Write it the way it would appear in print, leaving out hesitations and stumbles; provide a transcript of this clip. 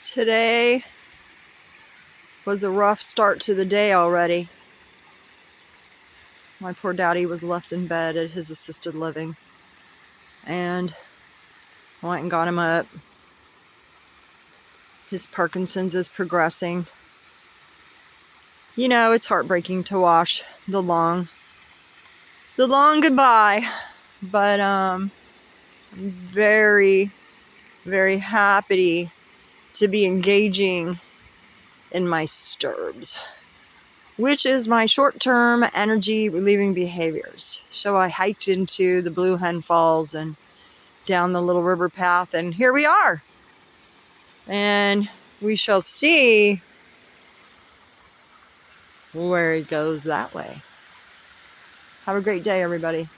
Today was a rough start to the day already. My poor daddy was left in bed at his assisted living, and I went and got him up. His Parkinson's is progressing. You know, it's heartbreaking to watch the long goodbye, but I'm very, very happy to be engaging in my STERBS, which is my short-term energy relieving behaviors. So I hiked into the Blue Hen Falls and down the little river path, and here we are. And we shall see where it goes that way. Have a great day, everybody.